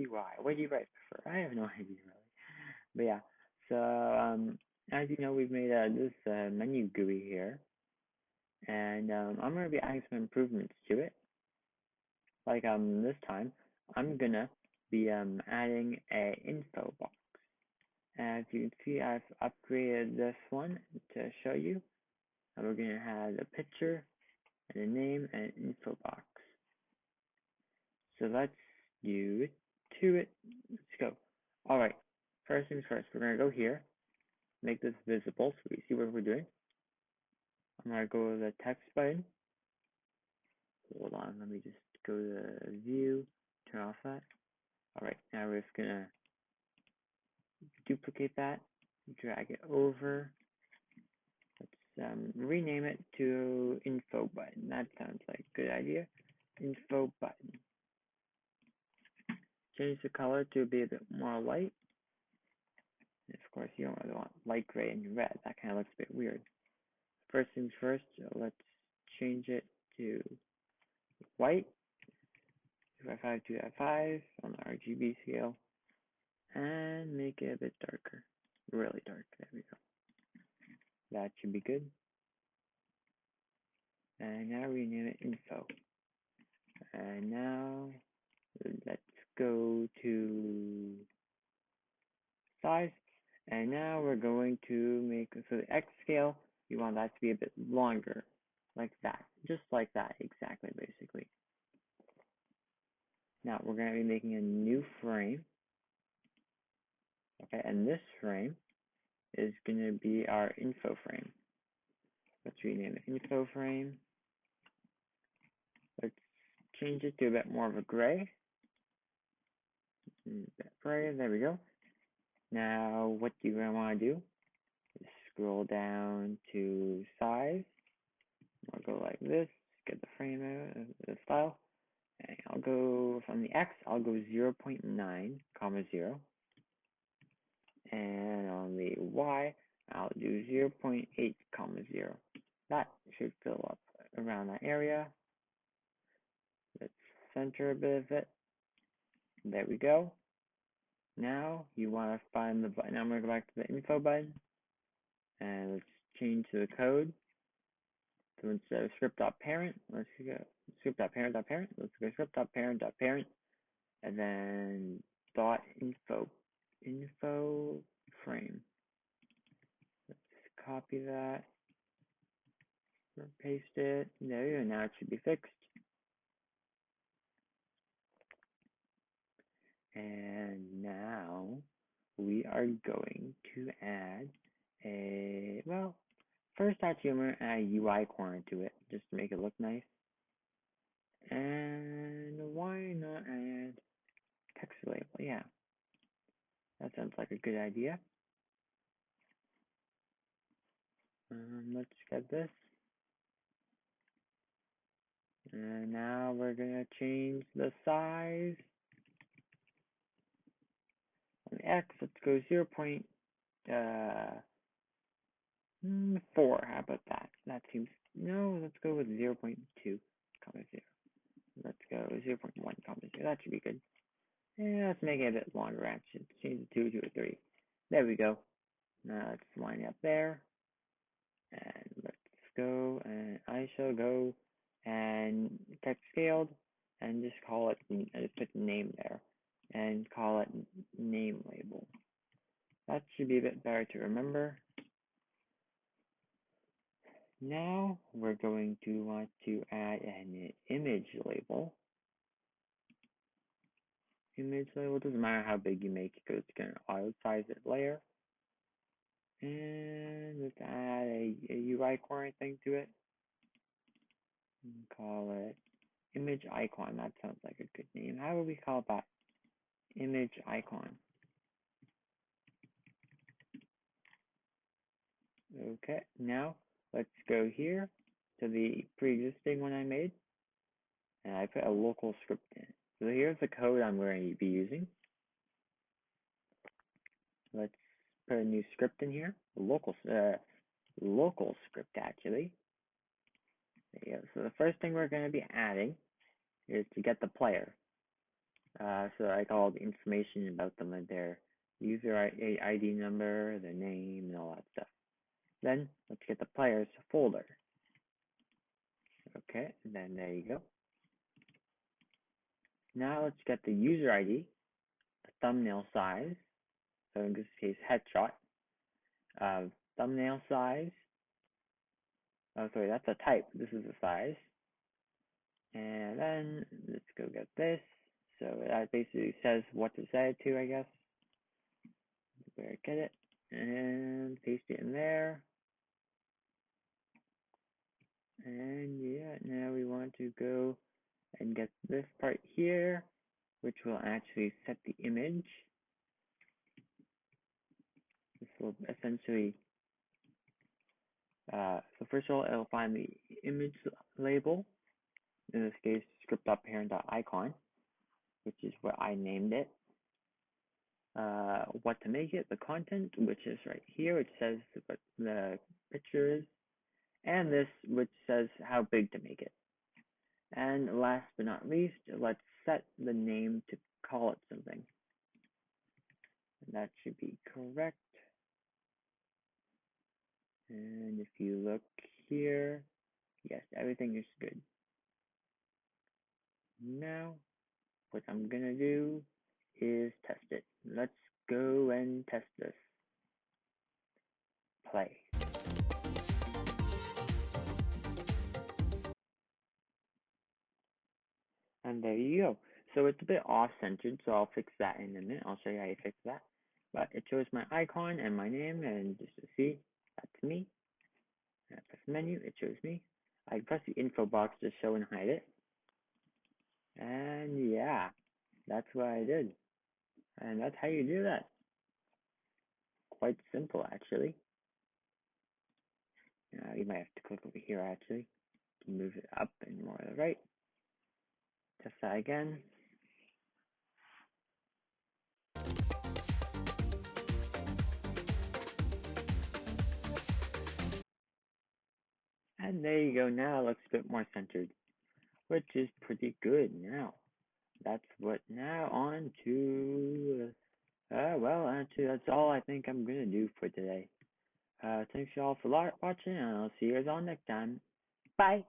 GUI. What do you guys prefer? I have no idea really. But yeah, so as you know, we've made this menu GUI here, and I'm gonna be adding some improvements to it. Like this time, I'm gonna be adding a info box. As you can see, I've upgraded this one to show you. And we're gonna have a picture and a name and an info box. So let's do it to it. Let's go. All right. First things first, we're gonna go here, make this visible so we see what we're doing. I'm gonna go to the text button. Hold on, let me just go to view, turn off that. All right, now we're just gonna duplicate that, drag it over. Let's rename it to info button. That sounds like a good idea. Info button. Change the color to be a bit more light. And of course, you don't really want light gray and red. That kind of looks a bit weird. First things first, let's change it to white. 255, 255 on the RGB scale. And make it a bit darker. Really dark. There we go. That should be good. And now rename it info. And now let's go to size. And now we're going to make, so the X scale, you want that to be a bit longer, like that, just like that, exactly, basically. Now we're going to be making a new frame, okay, and this frame is going to be our info frame. Let's rename it info frame. Let's change it to a bit more of a gray. Gray, there we go. Now, what do you want to do? Just scroll down to size. I'll go like this, get the frame out, the style. And I'll go from the X, I'll go 0.9, comma 0. And on the Y, I'll do 0.8, comma 0. That should fill up around that area. Let's center a bit of it. There we go. Now you want to find the button. I'm going to go back to the info button. And let's change to the code. So instead of script.parent, let's go script.parent.parent. Let's go script.parent.parent. And then dot info frame. Let's copy that. Paste it. There you go. Now it should be fixed. And now we are going to add a, well, first actually I'm going to add a UI corner to it just to make it look nice. And why not add text label? Yeah, that sounds like a good idea. Let's get this. And now we're going to change the size. On the X, let's go 0.4. How about that? That seems, no, let's go with 0.2, comma 0. Let's go 0.1, comma 0. That should be good. And let's make it a bit longer, actually. Change the 2 to a 3. There we go. Now let's line it up there. And let's go, and I shall go and text scaled, and just call it, just put name there, and call it name label. That should be a bit better to remember. Now we're going to want to add an image label. Image label, doesn't matter how big you make it, because it's going to auto size it layer. And let's add a UI corner thing to it. And call it image icon. That sounds like a good name. How would we call that? Image icon. Okay, now let's go here to the pre-existing one I made. And I put a local script in. So here's the code I'm going to be using. Let's put a new script in here. Local script, actually. There you go. So the first thing we're going to be adding is to get the player. So like all the information about them and their user ID number, their name, and all that stuff. Then let's get the players folder. Okay, and then there you go. Now let's get the user ID, the thumbnail size, so in this case headshot, thumbnail size, oh sorry, that's a type, this is a size, and then let's go get this, so that basically says what to set it to, I guess, where get it, and paste it in there, and yeah, now we want to go and get this part here, which will actually set the image. This will essentially, so first of all, it'll find the image label, in this case, script.parent.icon, which is what I named it. What to make it, the content, which is right here, which says what the picture is, and this, which says how big to make it. And last but not least, let's set the name to call it something. And that should be correct. And if you look here, yes, everything is good. Now, what I'm gonna do is test it. Let's go and test this. Play. And there you go. So it's a bit off-centered, so I'll fix that in a minute. I'll show you how you fix that. But it shows my icon and my name, and just to see, that's me. And I press menu, it shows me. I press the info box to show and hide it. And yeah, that's what I did. And that's how you do that. Quite simple, actually. You might have to click over here, actually, to move it up and more to the right. Test that again. And there you go. Now it looks a bit more centered, which is pretty good. Now, that's what. Now on to, actually, that's all I think I'm gonna do for today. Thanks y'all for watching, and I'll see you all next time. Bye.